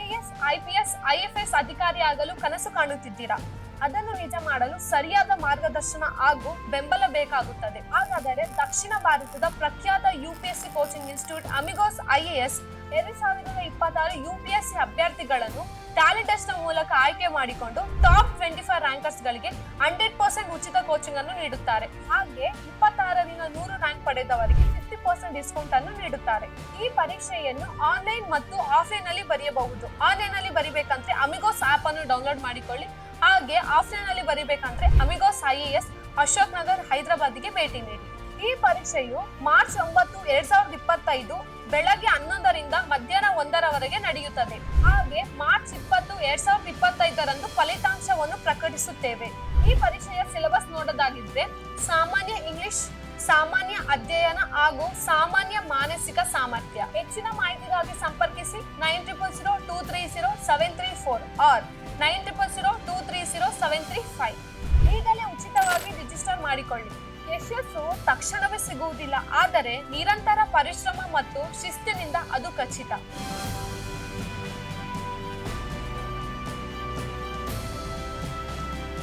IAS, IPS, IFS ಅಧಿಕಾರಿ ಆಗಲು ಕನಸು ಕಾಣುತ್ತಿದ್ದೀರಾ? ಅದನ್ನು ನಿಜ ಮಾಡಲು ಸರಿಯಾದ ಮಾರ್ಗದರ್ಶನ ಹಾಗೂ ಬೆಂಬಲ ಬೇಕಾಗುತ್ತದೆ. ಹಾಗಾದರೆ ದಕ್ಷಿಣ ಭಾರತದ ಪ್ರಖ್ಯಾತ UPSC coaching institute Amigos IAS 2026 UPSC ಅಭ್ಯರ್ಥಿಗಳನ್ನು ಟ್ಯಾಲೆಂಟ್ ಟೆಸ್ಟ್ ಮೂಲಕ ಆಯ್ಕೆ ಮಾಡಿಕೊಂಡು ಟಾಪ್ 25 ರ್ಯಾಂಕರ್ಸ್ ಗಳಿಗೆ 100% ಉಚಿತ ಕೋಚಿಂಗ್ ಅನ್ನು ನೀಡುತ್ತಾರೆ. ಹಾಗೆ 26ರಿಂದ 100 ರ್ಯಾಂಕ್ ಪಡೆದವರಿಗೆ 50% ಡಿಸ್ಕೌಂಟ್ ಅನ್ನು ನೀಡುತ್ತಾರೆ. ಈ ಪರೀಕ್ಷೆಯನ್ನು ಆನ್ಲೈನ್ ಮತ್ತು ಆಫ್ಲೈನ್ ನಲ್ಲಿ ಬರೆಯಬಹುದು. ಆನ್ಲೈನ್ ನಲ್ಲಿ ಬರಿಬೇಕಂದ್ರೆ ಅಮಿಗೋಸ್ ಆಪ್ ಅನ್ನು ಡೌನ್ಲೋಡ್ ಮಾಡಿಕೊಳ್ಳಿ. ಹಾಗೆ ಆಫ್ಲೈನ್ ಅಲ್ಲಿ ಬರಿಬೇಕಂದ್ರೆ ಅಮಿಗೋಸ್ IAS ಅಶೋಕ್ ನಗರ್ ಹೈದರಾಬಾದ್ಗೆ ಭೇಟಿ ನೀಡಿ. ಈ ಪರೀಕ್ಷೆಯು ಮಾರ್ಚ್ 9, 2025 ಬೆಳಗ್ಗೆ 11ರಿಂದ ಮಧ್ಯಾಹ್ನ 1ರವರೆಗೆ ನಡೆಯುತ್ತದೆ. ಹಾಗೆ ಮಾರ್ಚ್ 20, 2025ರಂದು ಫಲಿತಾಂಶವನ್ನು ಪ್ರಕಟಿಸುತ್ತೇವೆ. ಈ ಪರೀಕ್ಷೆಯ ಸಿಲೆಬಸ್ ನೋಡೋದಾಗಿದ್ರೆ ಸಾಮಾನ್ಯ ಇಂಗ್ಲಿಷ್, ಸಾಮಾನ್ಯ ಅಧ್ಯಯನ ಹಾಗೂ ಸಾಮಾನ್ಯ ಮಾನಸಿಕ ಸಾಮರ್ಥ್ಯ. ಹೆಚ್ಚಿನ ಮಾಹಿತಿಗಾಗಿ ಸಂಪರ್ಕಿಸಿ 9002300734 or 900230735. ಈಗಲೇ ಉಚಿತವಾಗಿ ರಿಜಿಸ್ಟರ್ ಮಾಡಿಕೊಳ್ಳಿ. ಯಶಸ್ಸು ತಕ್ಷಣವೇ ಸಿಗುವುದಿಲ್ಲ, ಆದರೆ ನಿರಂತರ ಪರಿಶ್ರಮ ಮತ್ತು ಶಿಸ್ತಿನಿಂದ ಅದು ಖಚಿತ.